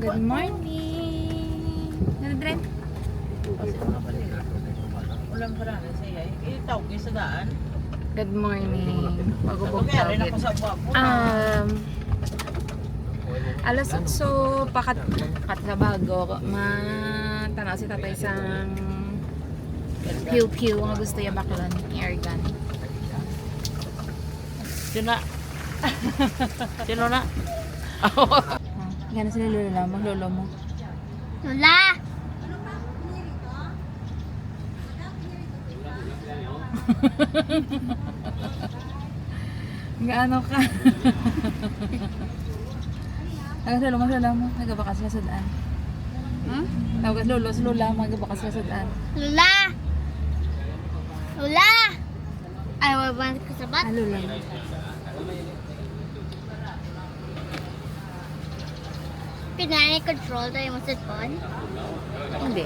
Good morning. Nandren? Ulang parang siya. Itawag kayo sa daan. Good morning. Pagubog Pagkari na ko tawid. sa buwapo. Alas 8 pakat sa bago. Matanaw si tatay sang piw-piw nga gusto yung baklan. Air gun. Sino na? Sino na? Gano'n sila lolo mo? Lolo mo? Lola! Gaano ka? Tagas lolo mo. Nagabakas sila sa daan. Tagas lolo sa lola mo. Nagabakas sila sa daan. Lola! Lola! Ay, wala ka sa bat? Lola. Pinani-control tayo mo sa phone? Hindi.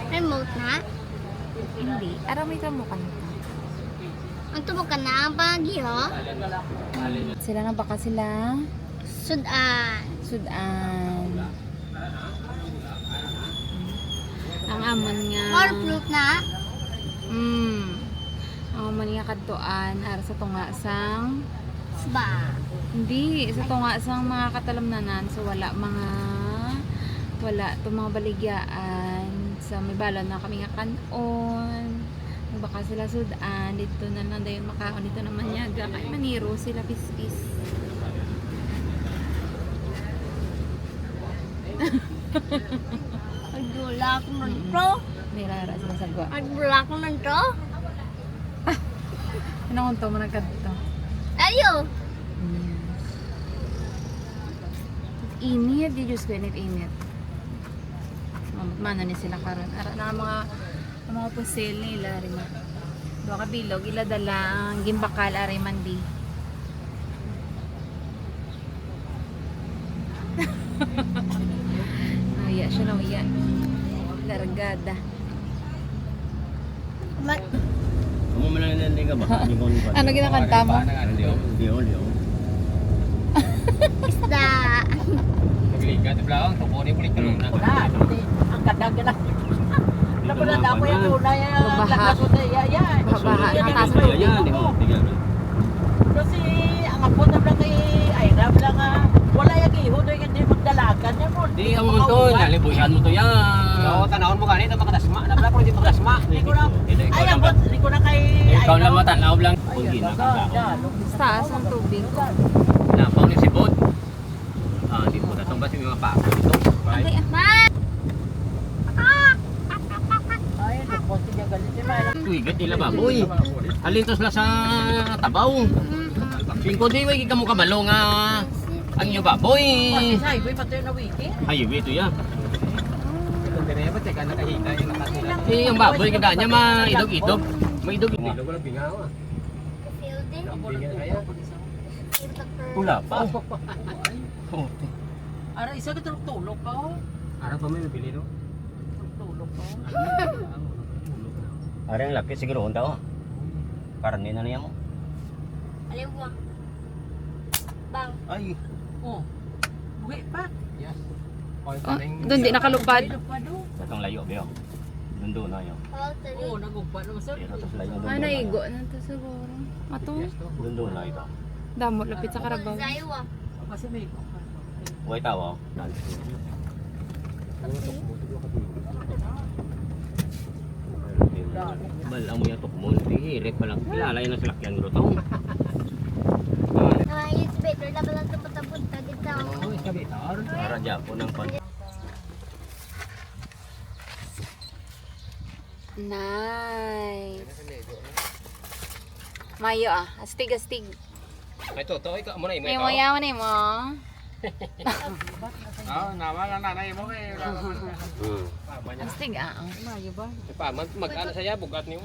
Remote na? Hindi. Aramay ka mo kanito. Ang tumo ka na ang pagi, ho? Sila na baka sila Sudan. sudan. Ang aman nga. Or fruit na? Ang aman nga kadtuan ara sa tunga sang Sba. hindi sa tunga sang mga katalamnanan so wala to mga baligyaan sa may balon na kami nga kanon. Baka sila sudan dito na lang dayon makaon dito naman yaga kay maniro sila pispis. Agdula ko man to. Nirara sila sa gwa. Agdula ko man to. Anong to mo nagkadto? Ayo! Init, di Diyos ko, init. Mana ni sila karon. Ara na mga pusil nila rin. Do ka bilog ila dalang gimbakal ari mandi. Naya siya na uya. Largada. Kamu menandain ka ba? Hindi ko nipa. Ano ginakanta mo? Hindi ko. Isda. Nagligat di belakang tupo ni kulit ka na. Wala. Ang ganda na. Napunan na ako yung una yung Baha. lakas na yan. Baha. Yan ang Taas gusto Yan, di ko. mo. Tingnan. Kasi ang apot na lang kay Aira lang wala yung iho doon hindi magdalagan yan mo. Di ka mo to, nalibusan mo to yan. Oo, tanawon mo ganito makadasma. Nabla ko hindi makadasma. Ay, apot. Hindi ko na kay Ikaw lang matanaw lang. Ay, Kung ganda. Taas ang tubig. Napaw ni sibot. Ah, di po tatong ba si mga pako dito? Okay, Ma! Ay, nagpunti niya galit si Mala. Uy, gati la baboy. Alintos la sa tabaw. Singko di way ka mo kabalo nga ang iyo baboy. Kasi sa highway pati na wiki. Ay, ito ya. Yung baboy kada niya maidog-idog. Maidog. Feel din? Pula pa. Ara, isa ka tulog pa oh. Ara pa may bibili no? Tulog pa oh. Ara yung laki siguro daw. Karne na niya mo. Aliwa. Bang. Ay. Oh. Buwi pa. Oh, doon di nakalupad. Tulog pa do. Katong layo biyo. Dundo na yo. All tali. Oo, nagugpa naman sir. Pero tas layo dundo. Ah, naigo na to siguro. Mato. Dundo na ito. Damo lapit sa karabaw. Zaywa. Kasi may Huwag tawa. Bal ang mga tukmol. Hirit pa lang. Kilalay na sila kyan grotong. It's better na balang punta-punta dito. Para Japo ng pan. Nice. Mayo astig. Ay to, ikaw mo na May mayaw na mo. Nawa lang nanay mo kay. Astig mayo ba? Pa, mag-ano saya bugat niyo.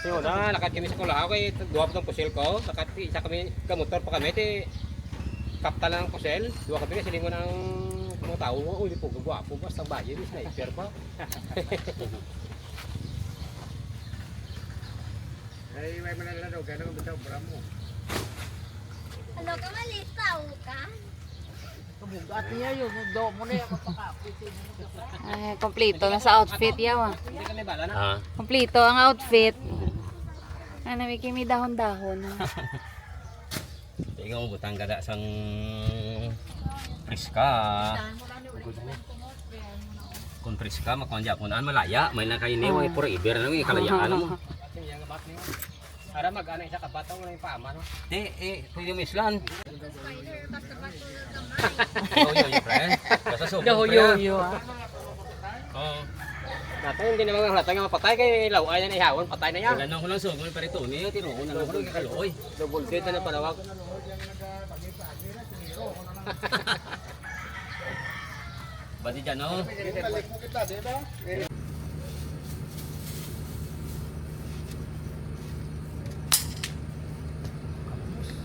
Yo na, lakat kami sa kulaw kay duwa pa tong pusil ko. Lakat isa kami kamotor pa kami ti kapta lang ang pusil. Duwa kami kasi lingon ng mga tao. Uy, po gwapo basta bayan ni sniper pa. Ay, may manala daw ganun bitaw bramo. Ano Ikaw ka malitaw ka. Kabugat niya yun. Do mo na yung kapakapisin. Ay, kompleto na sa outfit yaw ah. Hindi kami bala na. Ah. Kompleto ang outfit. Ano, may kimi dahon-dahon. Ikaw butang gada sang priska. Kung priska makonja po naan malaya, may lang kayo ni way forever na yung kalayaan mo. Yung yang bat niyo. Ara mag-ana isa ka bataw na yung paama no. Pwede yung islan. Yo, friend. Basta subo. Yo. Oo. Natay hindi naman halata nga mapatay kay laway na ihawon, patay na yan. Ganun ko lang subo pa rito ni tinuon na lang ko kaloy. Double date na panawag. Bati dyan no.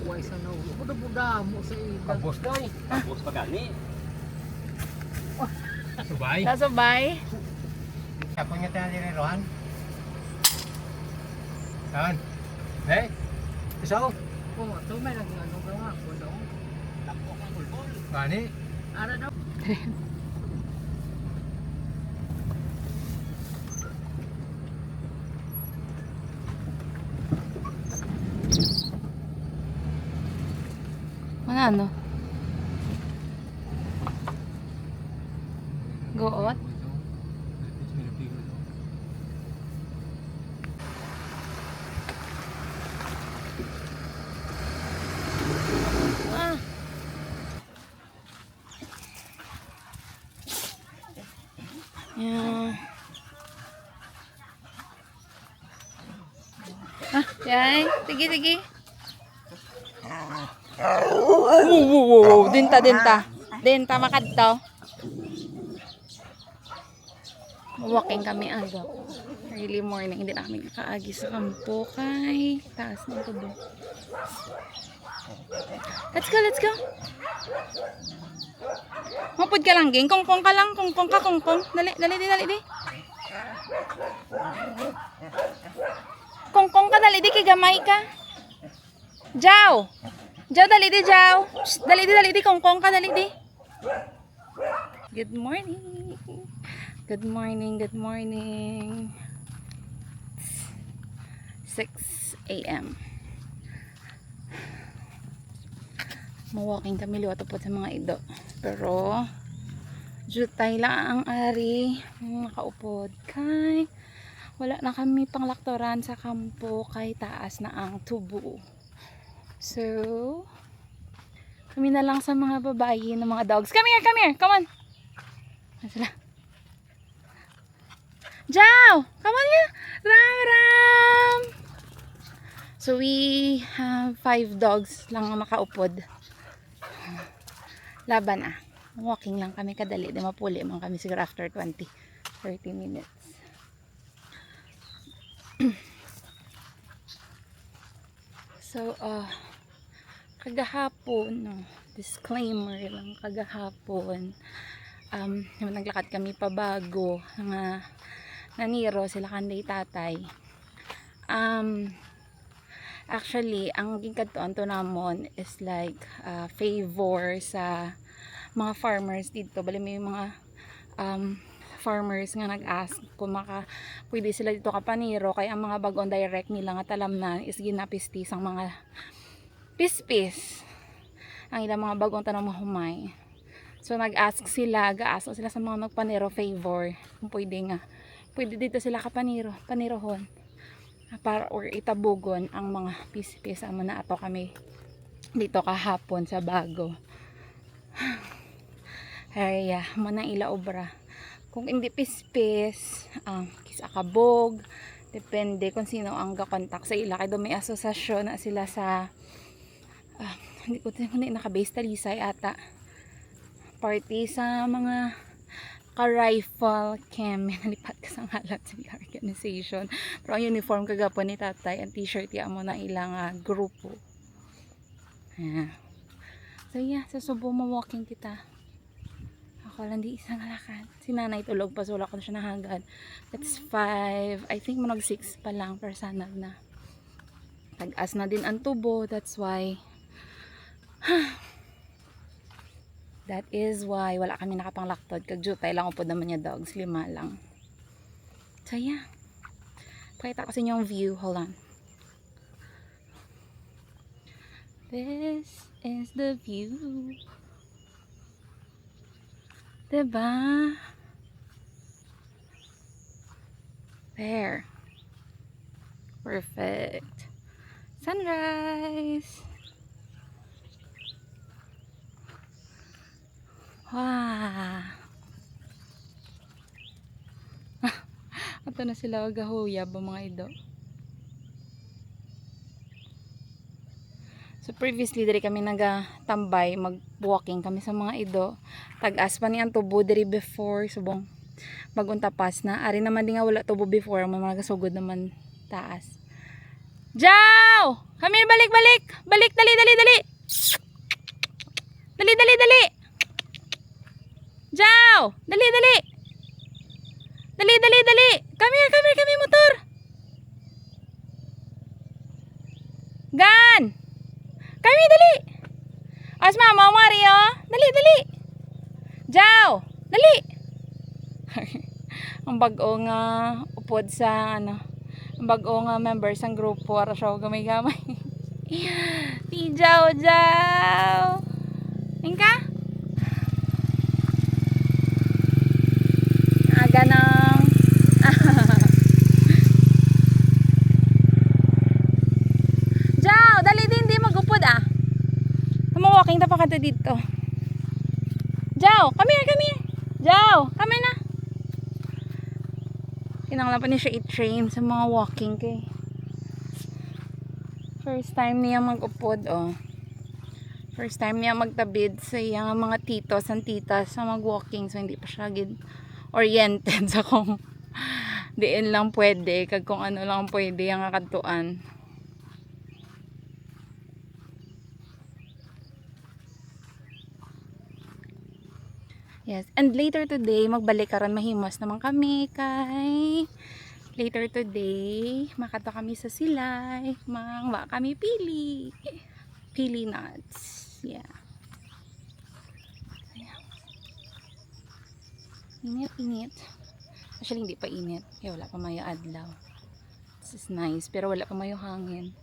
Huwag sa na ulo. Buda-buda mo sa iba. Kabos na eh. Tapos pa gani. Subay. Sasabay. Ako nga tayo din Rohan. Saan? Eh? Isaw? Kung ito may nag-ano gawa ko no. Takbo kang bulbol. Gani? Ara daw. Ano? Goot? Ah. Yeah. Ah, yay. Sige. Wow. Dinta makadto. Walking kami aga. Early morning, hindi na kami kakaagi sa kampo kay taas ng tubo. Let's go. Mapod ka lang, ging. Kongkong ka lang. Kongkong. Dali di. Kongkong ka, dali di. Kigamay ka. Jaw, dali di. Shh, dali di. Kongkong ka, dali di. Good morning. 6 a.m. Mawalking kami liwato po sa mga ido. Pero jutay lang ang ari. Nakaupod kay wala na kami panglaktoran sa kampo kay taas na ang tubo. So kami na lang sa mga babae ng mga dogs. Come here. Come on. Sila. Jow! Come on here. Ram! So we have 5 dogs lang ang makaupod. Laban ah. Walking lang kami kadali. Di mapuli man kami siguro after 20-30 minutes. So, kagahapon, no, disclaimer lang, kagahapon, naglakad kami pabago, nga naniro sila kanday tatay. Actually, ang gingkadtoan to namon is like favor sa mga farmers dito. Bali may mga farmers nga nag-ask kung pwede sila dito kapaniro, kaya ang mga bagong direct nila nga talam na is ginapistis ang mga pispis ang ilang mga bagong tanong mahumay. So nag-ask sila sa mga nagpaniro favor kung pwede dito sila panirohon para or itabugon ang mga pispis ang na ato kami dito kahapon sa bago. Ay, muna ila obra. Kung hindi pispis, kisakabog, depende kung sino ang gakontak sa ila. Kaya may asosasyon na sila sa hindi ko nakabase talisay ata. Party sa mga ka-rifle cam. Nalipat ka sa ngalan sa organization. Pero ang uniform kagapon ni tatay, ang t-shirt ya mo na ilang grupo. So yeah, sa Subo mo walking kita. Ako lang di isang lakad. Si nanay tulog pa, so wala ko na siya nahagad. That's 5, I think manog 6 pa lang, pero sanag na. Tag-as na din ang tubo, that's why That is why wala kami nakapanglaktod. Kag jutay lang upod naman niya dogs. 5 lang. So yeah. Pakita ko sa inyo yung view. Hold on. This is the view. Diba? There. Perfect. Sunrise. Wow. Ato na sila magahuyab ang mga ido. So previously diri kami nagatambay, mag-walking kami sa mga ido. Tag-as pa ni ang tubo diri before subong magunta pas na. Ari naman di nga wala tubo before, may mga gasugod naman taas. Jaw! Kami balik. Balik dali. Dali. Jaw! Dali. Dali. Kami motor. Gan! Kami dali. As mama Mario, dali. Jaw! Dali. Ang bag-o nga upod sa ang bag-o nga member sang grupo ara siya gamay-gamay. Si Jaw. Ingka? Aga nang Jaw, dali din di magupod ah. Walking ta pa kadto dito. Jaw, come here. Jaw, come na. Kinanglan pa ni siya i-train sa mga walking kay. First time niya mag-upod oh. First time niya magtabid sa iyang mga titos and titas sa mag-walking, so hindi pa siya gid oriented sa kung diin lang pwede kag kung ano lang pwede ang kadtuan. Yes, and later today magbalik karon mahimos naman kami kay later today makato kami sa Silay, mangwa kami pili nuts. Yeah. Init. Actually hindi pa init. Kaya wala pa mayo adlaw. This is nice. Pero wala pa mayo hangin.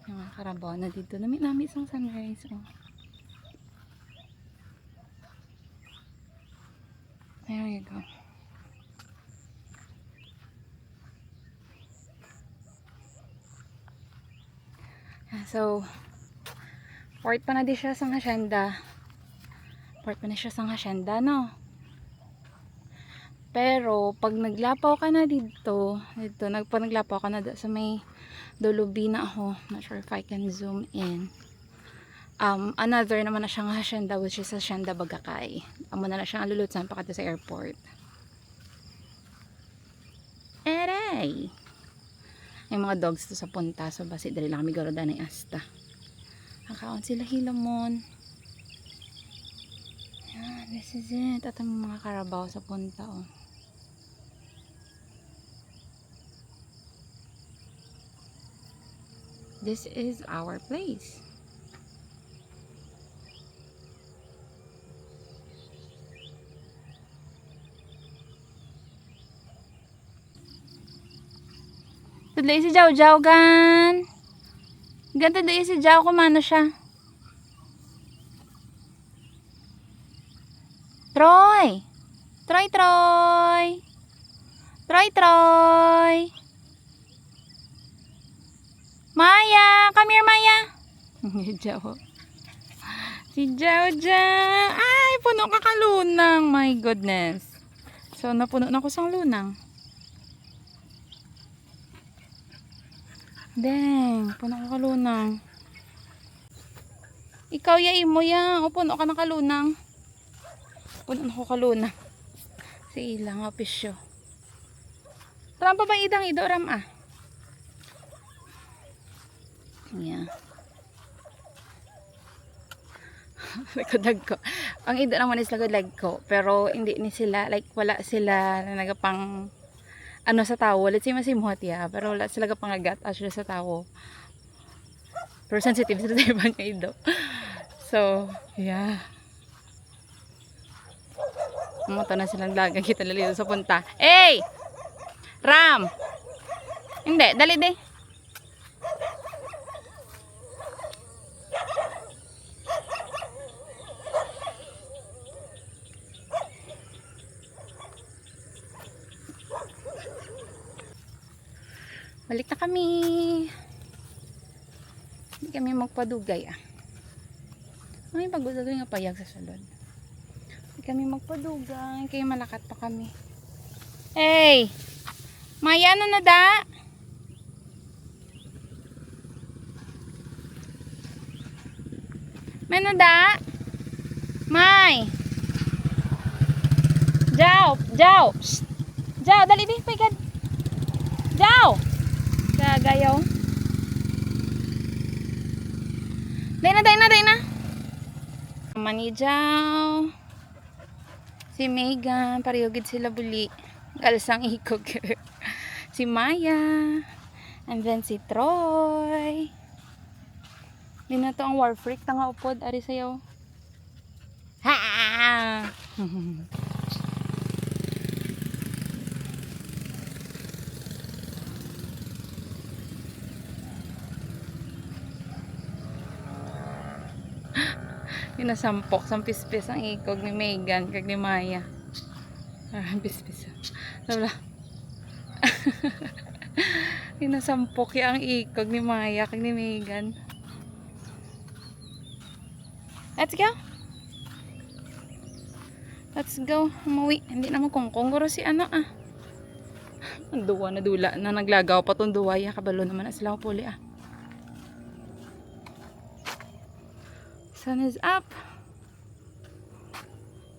Yung mga karabaw na dito. Nami isang sunrise. Oh. There you go. So, port pa na di siya sang hasyenda. No? Pero, pag naglapaw ka na dito, naglapaw ka na sa may dulubi na ako. Not sure if I can zoom in. Another naman na siyang hasyenda, which is Hacienda Bagakay. Amo na siyang alulutsan pa kadto sa airport. Eray! May mga dogs to sa punta, so basi dali lang kami garuda ng asta. Nakaon sila hilamon. Yan, this is it. At ang mga karabaw sa punta, oh. This is our place. Tudlay si Jaw gan. Ganto dai si Jaw kumano siya. Troy. Maya, come here Maya. Jaw. Si Jaw. Ay, puno ka kalunang. My goodness. So napuno na ko sang lunang. Dang, puno ka kalunang. Ikaw ya imo ya, o puno ka na kalunang. Puno na ko kalunang. Si ilang opisyo. Ram pa ba idang ido ram ah? Yeah. Lagkodag ko. Ang ido naman is lagkodag ko, pero hindi ni sila like wala sila na nagapang ano sa tawo, let's say masimhot ya, pero wala sila kapangagat actually sa tawo. Pero sensitive sila sa ibang ido. So, So, yeah. Mata na silang laga. Kita lalito sa punta. Hey! Ram! Hindi, dali di. Balik na kami. Hindi kami magpadugay ah. May pagdugay nga payag sa sulod. Hindi kami magpadugay. Kaya malakat pa kami. Hey! Maya na da? May da? May! Jaw! Jaw! Shh! Jaw! Dali di! Pagkad! Jaw! Gagayaw. Day na. Manijaw. Si Megan, pariyogid sila buli. Galasang ikog. Si Maya. And then si Troy. Di na to ang war freak. Tanga upod. Ari sayo. Ha! Pinasampok sa pispis ang ikog ni Megan kag ni Maya. Pispis. Wala. Pinasampok ya ang ikog ni Maya kag ni Megan. Let's go. Let's go. Umuwi. Hindi na magkongkong. Guro si ano ah. Ang duwa na dula na naglagaw pa tong duwa. Kabalo naman na sila puli ah. Sun is up.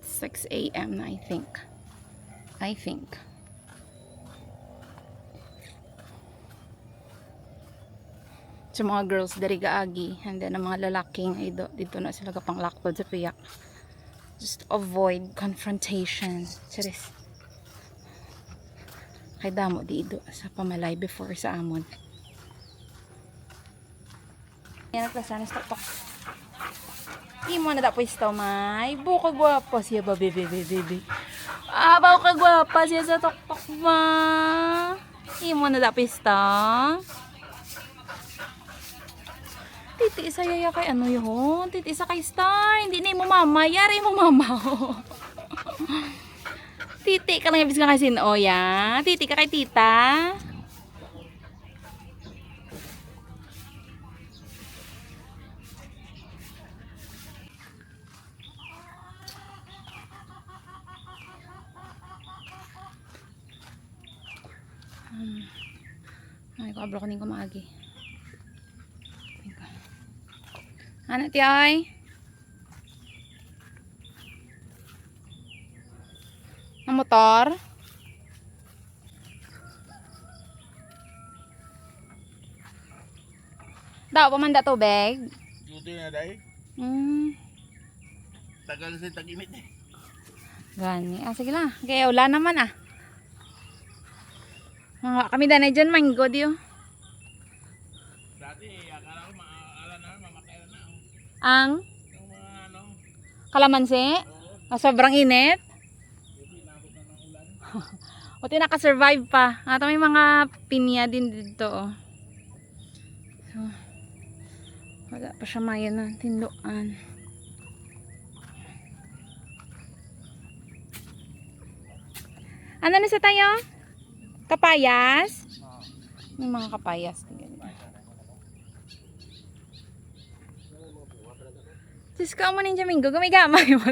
6 a.m. I think. So mga girls dari gaagi and then ang mga lalaking ay dito na sila kapang laktod sa piyak. Just avoid confrontation. Charis. Kay damo dito sa pamalay before sa amon. Yan nagplasanas tok. Imo na dapat istaw may buka gwapa siya ba bebe. Abaw ka gwapa siya sa tok ma. Imo na dapat istaw. Titi isa yaya kay ano yun? Titi isa kay Star. Hindi na mo mama. Yari mo mama. Titi ka lang ibig ka kay Sinoya. Titi ka kay tita. Ay, kablo ko ning kumagi. Ano ti ay? Ang motor? Daw pamanda tubig? Duty na day. Tagal sa tag-init eh. Gani. Sige lang. Kaya wala naman ah. Mga kami danay dyan, mango diyo. Dati, akala ko maaala na, mamatay na. Ang? Yung mga ano, Kalamansi? Sobrang init? Buti nakasurvive pa. At may mga pinya din dito. Oh. So, wala pa siya maya ng tinduan. Ano na sa tayo? Kapayas? May mga kapayas. Sis ka mo ninja minggo. Gamay-gamay mo.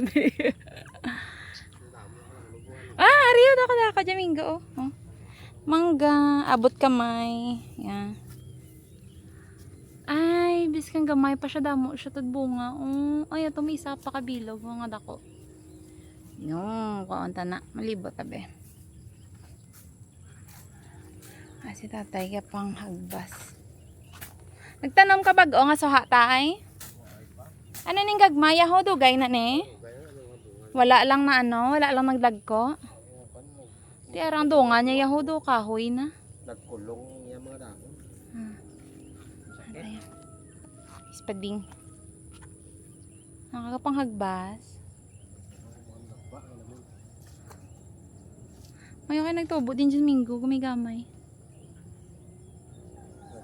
Ariyo ako Jamingo. Oh. Mangga, abot kamay. Yan. Ay, biskang gamay pa siya damo siya tad bunga. Ay, ato may isa pa kabilog mga dako. Yung, kaunta na. Malibot tabi. Si tatay ka pang hagbas. Nagtanom ka bago nga suha tay? Ano ning gagmaya ho dugay na ne? Wala lang na ano, wala lang nagdagko. Di arang dunga niya yahudo kahoy na. Nagkulong niya mga dako. Ispading. Nakakapanghagbas. Ngayon kayo nagtubo din dyan minggo, gumigamay.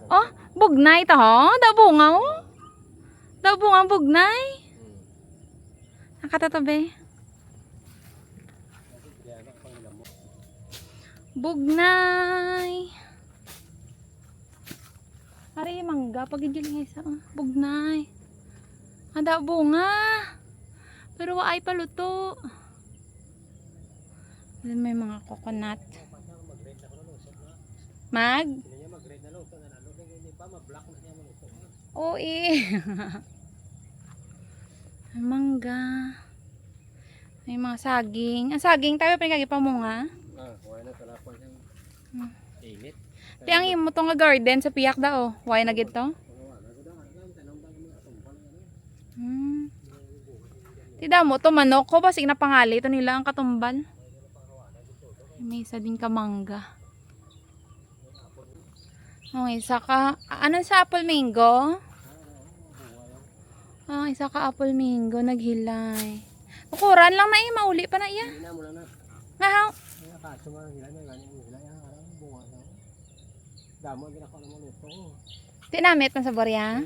Oh, bugnay ta ho? Dabunga ho? Dabunga bugnay? Nakatatabi. Bugnay. Ari mangga pag idiling isa. Bugnay. Ada bunga. Pero ay paluto. May mga coconut. Mag? Oo eh. Mangga. May mga saging. Ang saging tayo pinagkagi pa mo nga. Kuha na talapon yung init. Ti ang imo to nga garden sa piyak daw. Why na gid to? Ti mo to manok ko basig na pangali to nila ang katumbal. May isa din ka mangga. Okay, isa ka ano sa apple mango? Isa ka apple mango naghilay. Ukuran lang na mauli pa na iya. Ngahaw. Kaso nga hila na gani hila ya bunga na. Damo gina ko naman ito. Tinamit na sa borya.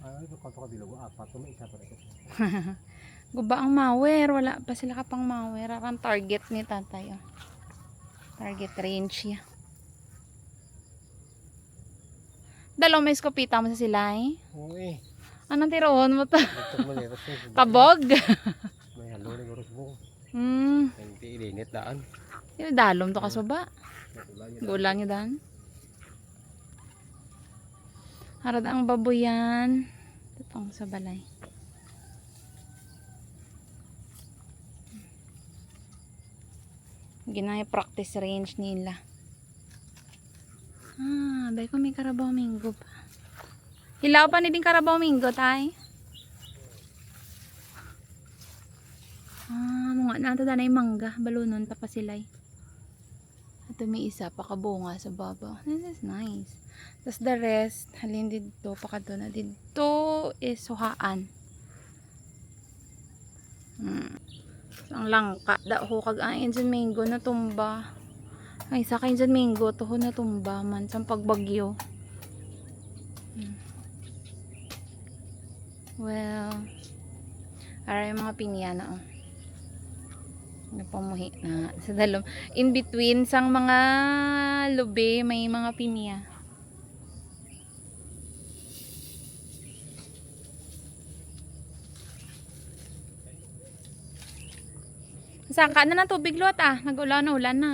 Ay, ito ka bilog apat to may isa pa ito. Guba ang mawer, wala pa sila kapang mawer. Ang target ni tatay. Oh. Target range ya. Dalaw may skopita mo sa sila eh. Oo eh. Anong tiroon mo to? Ito maliros na. Kabog? May halo ni Goros mo. Hindi ilinit daan. Yung dalom to kasuba. Gula nyo dan. Harad ang baboyan. Tutong sa balay. Ginaya practice range nila. Bay ko may Carabao Mingo pa. Hilaw pa ni din Carabao Mingo tay. Mga nato danay mangga, balunon pa silay. At may isa pa kabunga sa baba. This is nice. Tapos the rest, halin dito, pakado na dito is suhaan. So, ang langka, ho kag ayon sa mango na tumba. Ay, sa kain dyan mango, toho na tumba man sa pagbagyo. Well, aray mga pinya na oh. Napamuhi na sa dalom. In between sang mga lube, may mga pinya. Saka na ng tubig lot nag-ulan na ulan na.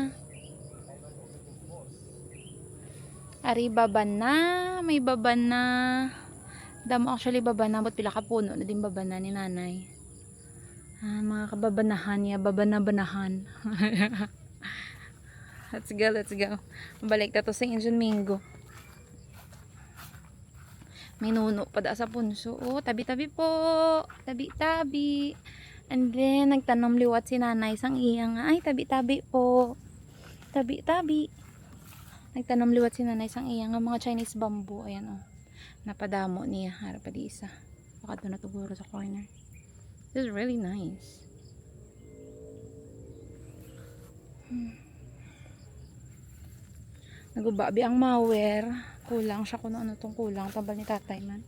Ari baban na, may baban na. Damo actually baban na, but pila ka puno na din baban na ni nanay. Mga kababanahan niya, babana-banahan. Let's go, let's go. Balik na to sa Injun Mingo. May nuno pa da sa punso. Oh, tabi-tabi po. Tabi-tabi. And then, nagtanom liwat si nanay sang iyang. Ay, tabi-tabi po. Tabi-tabi. Nagtanom liwat si nanay sang iyang mga Chinese bamboo. Ayan, oh. Napadamo niya. Harap pa di isa. Baka doon natuguro sa corner. This is really nice. Nagubabi ang mawer. Kulang siya kung ano tong kulang. Tambal ni tatay man.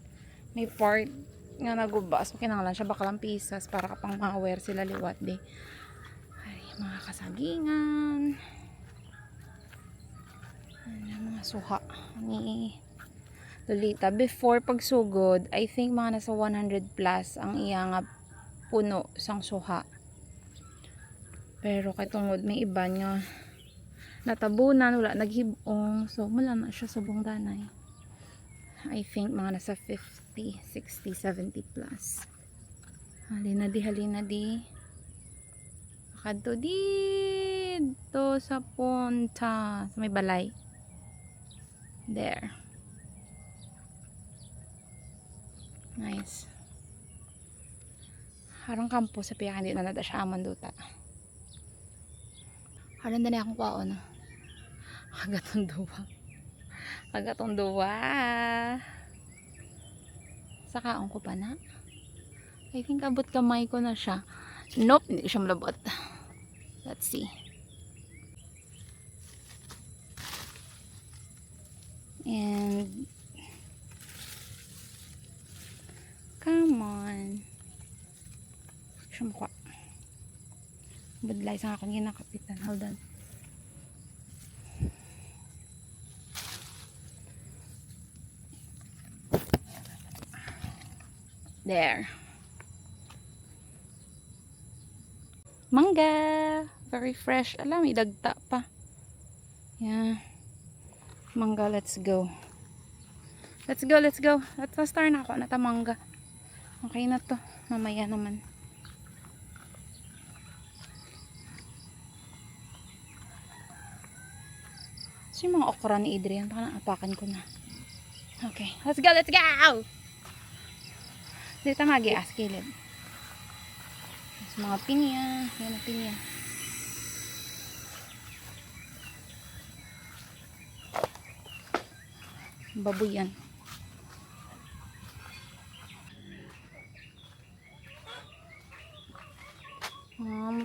May part nga naguba. So kinanglan siya bakalang pisas para kapang mawer sila liwat di. Ay, mga kasagingan. Ano, mga suha ni Lolita. Before pagsugod, I think mga nasa 100 plus ang iyang puno sang suha. Pero kay tungod may iba nga natabunan, wala naghibong. So mula na siya subong danay. I think mga nasa 50, 60, 70 plus. Halina di. Kadto dito sa punta sa may balay. There. Nice. Harang kampo sa piyakan di na nada siya aman duta. Harang na akong kwaon. Agatong duwa. Sakaon ko pa na. I think abot kamay ko na siya. Nope, hindi siya malabot. Let's see. And come on. Siya mukha. Budlay sa akong ginakapitan. Hold on. There. Mangga. Very fresh. Alam, may dagta pa. Yeah. Mangga, let's go. Let's go, let's go. Let's star na ako. Nata mangga. Okay na to. Mamaya naman. So yung mga okra ni Adrian, baka naapakan ko na. Okay, let's go, let's go! Dito mag-i-as kilid. Mga pinya. Yan ang pinya. Baboy yan.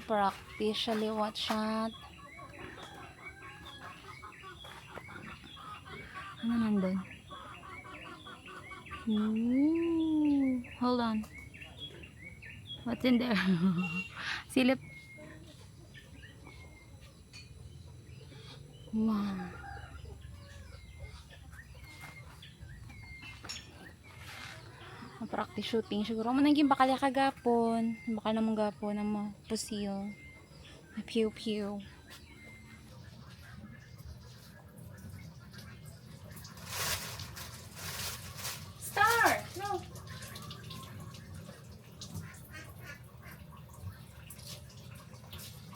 Practice siya liwat shot. Ano nandun? Hold on. What's in there? Silip. Wow. Practice shooting siguro man naging bakal ya kagapon, bakal namang gapon ng mga pusil. Pew pew. Star. No.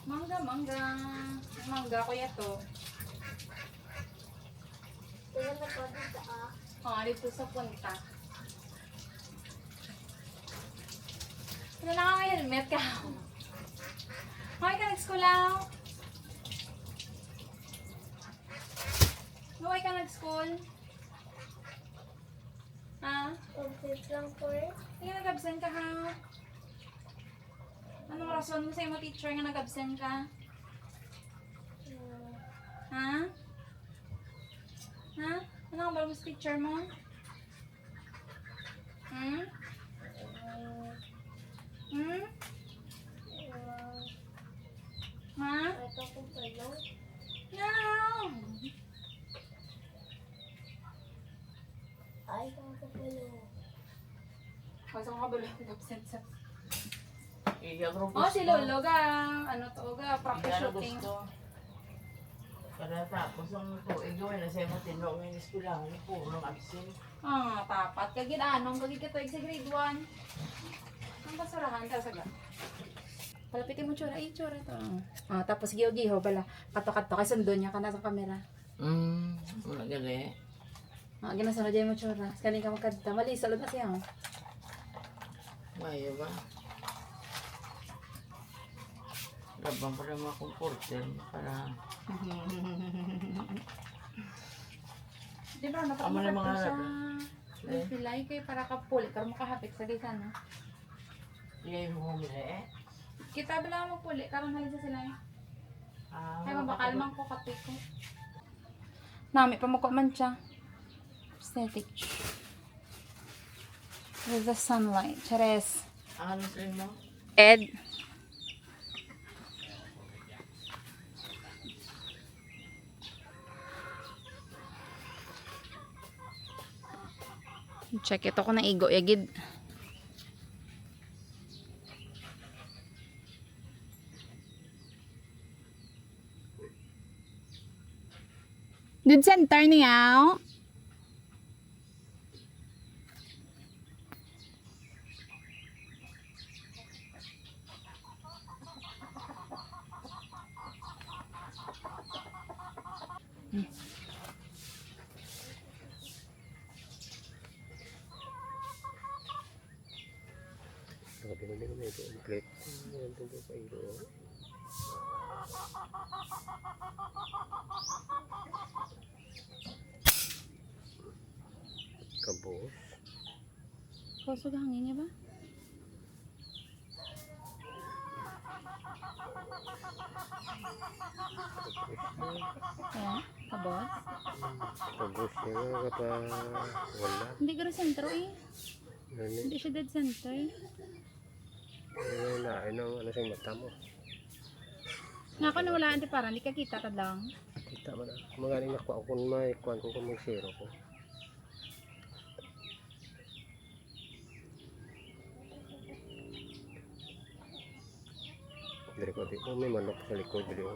Mangga, mangga. Mangga ko yato. Kaya na po dito ah. Oh, dito sa punta. Ano na nga helmet ka? Hoy ka nag-school. Hoy ka nag-school? Ha? Complete lang po eh. Hindi ka nag-absent ka ha? Anong rason mo sa imo teacher nga nag-absent ka? Ha? Ha? Ano ang bala mo sa teacher mo? Hmm? Hmm? Ha? Ito po pala. No! Ay, ito po pala. Basta ko kabalo nag-absent sa... Iya, bro, Oh, si Lolo ga, ano to ga, practice Iya, shooting. gusto. Kada tapos ang tuig gawin na siya matino ng eskwelahan ni puro ng absent. Ah, tapat. Kagid anong, kagid ka tuig sa grade 1. Ang basurahan ka saga. Palapitin mo tsura. Ay, tsura to. Ah, tapos giho-giho bala. Kato-kato. Kay sundo niya ka na sa camera. Wala gali. Ah, ginasunod dyan mo tsura. Kani ka magkadta. Mali, salod na siya. Mayo ba? Labang para mga comforter para Di ba, Amo na mga sa Eh? pilay kay para kapuli. Para makahapit sa dita, no? iyay mo humili Kita bala mo puli. Karon halin sa sila. Ah, Ay, mabakal man ko kapit ko. Nami, pamukha man siya. Aesthetic. With the sunlight. Chares. ano rin mo? Ed. Check ito ko na igo. Yagid. Good center niya. Kabos. Kusog hangin niya ba? Kaya, kabot. Pagos niya nga kapa wala. Hindi ka rin sentro eh. Nani, Hindi siya dead center. ano siyang mata mo. Nga ako nawala ante para hindi ka kita ka lang. Kita man na. Magaling nakuha ko kung may kuhan ko kung mag-zero ko. Dari ko di ko may manok sa likod dili ko.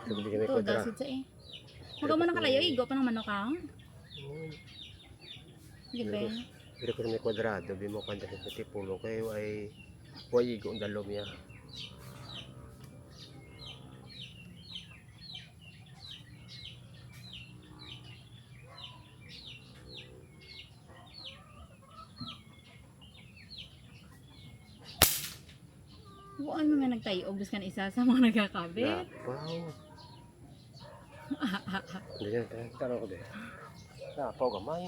Sabi di may Ito, kwadra. dasit sa eh. Huwag mo nang kalayo, igo pa ng manok ka. Hindi ba yan? Dari ko may kwadrado bi mo kanta sa tipulo kayo ay way igo ang dalom niya. Buwan mo nga nagtayo, obus ka na isa sa mga nagkakabit. Wow. Hindi yan, tanong ko din. Napaw gamay.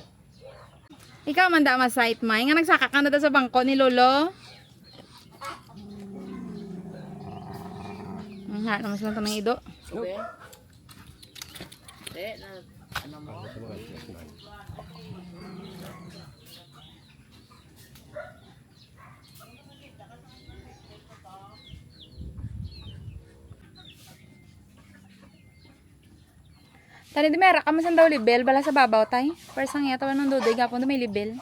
Ikaw man da masite may nga nagsaka ka na da sa bangko ni Lolo. Nga naman lang tanong ido. Ube. Te, na, ano mo? Tani di mera ka masan daw libel bala sa babaw tay. Persang yata nung dudoy gapon do may libel.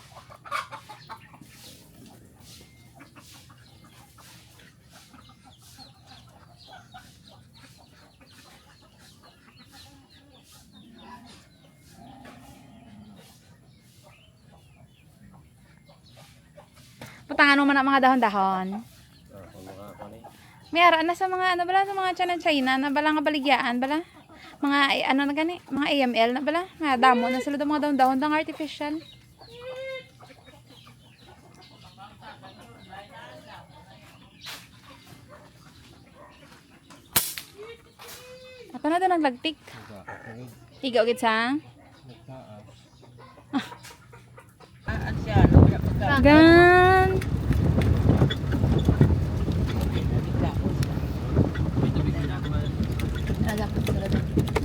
Putangan mo man ang mga dahon-dahon. May ara na sa mga ano bala sa mga China na bala nga baligyaan bala. Mga ano na gani, mga AML na bala. Mga damo na sila do mga dahon-dahon dang artificial. Ako na doon naglagtik. Higaw gid sa. Ano siya, ano? Gan.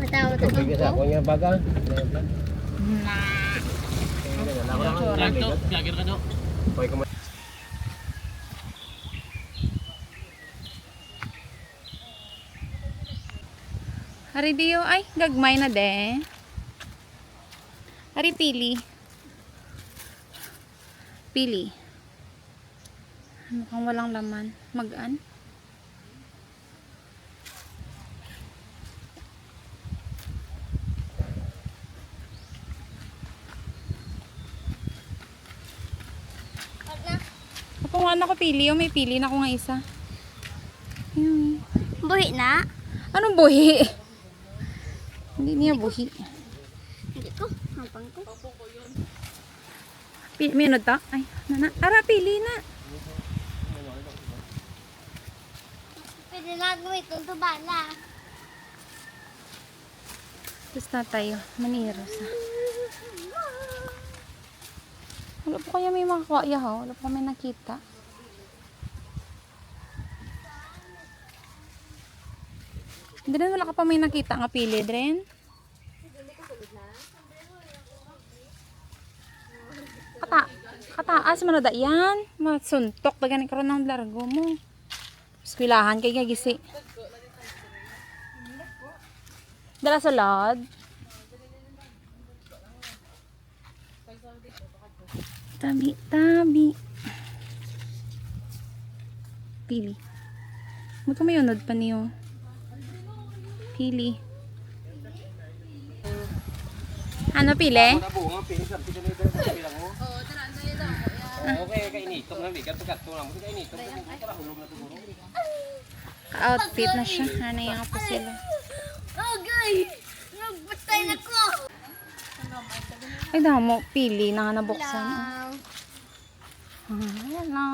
Matawag ka Sige sa ako nga baga. Gagir ka do. Hoy ko Hari diyo ay gagmay na de. Hari pili. Pili. Mukhang walang laman. Magaan. Ako nga na ko pili. May pili na ako nga isa. Ayun. Buhi na? Anong buhi? Hindi niya buhi. Hindi ko. Hampang ko. Minod ta? Ay, nana. Ara, pili na. Pwede na gawin itong tubala. Tapos na tayo. Maniros na. Wala po kaya may mga kwaya ha? Wala po kami nakita. Hindi rin wala ka pa may nakita nga pili rin. Kataas man na da yan. Masuntok da ganit karon ng largo mo. Skwilahan kay gagisi. Dala sa lod. Tabi. Pili. Magkamayunod pa niyo. Pili. Ano pili? Okay, kay inito na bigat pagkat to lang mo kay inito para hulog na siguro. Ka-outfit na siya. Ano yung po sila. Okay! Nagbutay na ko! Ay, damo. Pili na nga nabuksan. Hello! Hello.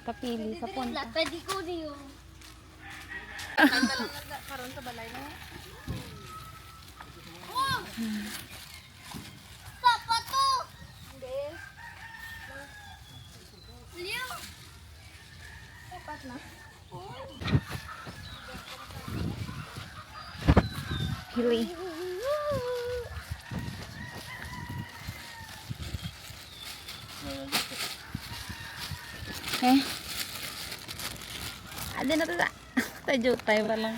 tapili sa punta. Pwede ko niyo. Papa to! Hindi. Leo! Dapat na. Hili. Eh. Adi na tada. Tayo tayo pa lang.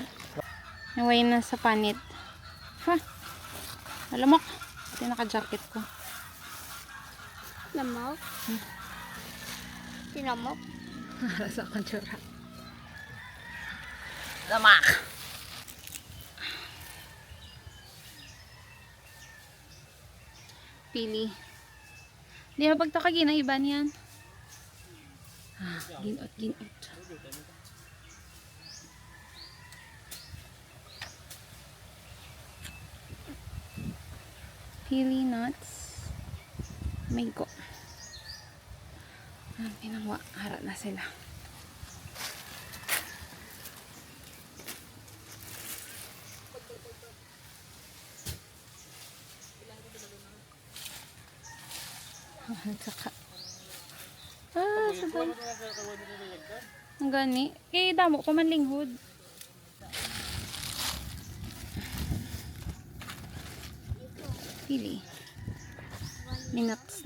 Naway na sa panit. Ha? Alamok. Ito yung naka-jacket ko. Lamok? Tinamok? Para sa kantsura. Lamak! Pili. Di ba pagtaka ginaiban yan? Ah, ginot, ginot. Pili nuts. Mango. Ang pinangwa. Harap na sila. At saka sabay. Ang gani. Eh, damo pa man linghod. Pili. May nuts.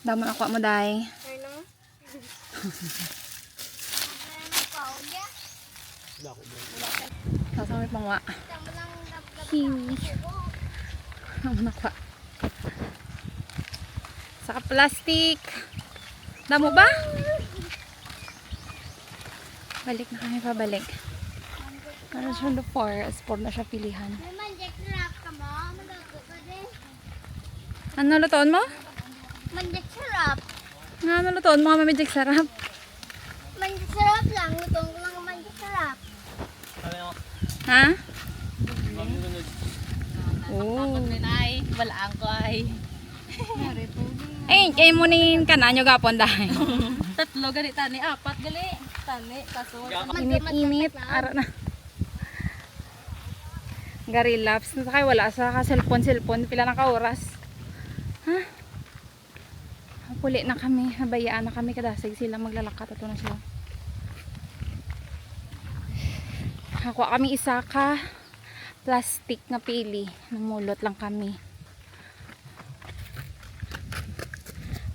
Damo na kuha mo, day. Ano? Sasama may pangwa. Tama lang dapat. Kiwi. Damo na kuha. Saka plastic. Damo ba? Balik na kami, pabalik. Ano siya the 4? Sport na siya pilihan. May manjek sarap ka mo. Malago ka din. Ano lutoon mo? Manjek sarap. Nga, ano lutoon mo? Mamimijik sarap. Manjek sarap lang. Lutong ko lang ang manjek sarap. Ha? Oo. Ay, walaan ko ay. Ay mo nin ka na nyo gapon dahil. Tatlo gali tani, apat gali. Tani, kaso. Init-init. Ara na. Gari laps. Nasakay wala sa ka-cellphone. Pila na ka oras. Ha? Puli na kami. Nabayaan na kami. Kadasig sila maglalakat. Ito na siya. Nakuha kami isa ka plastic na pili. Namulot lang kami.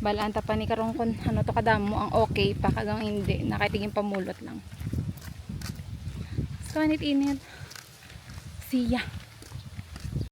Balaan pa ni karong kun ano to kadamo ang okay pa kagang hindi nakatingin pamulot lang. So init-init. Siya.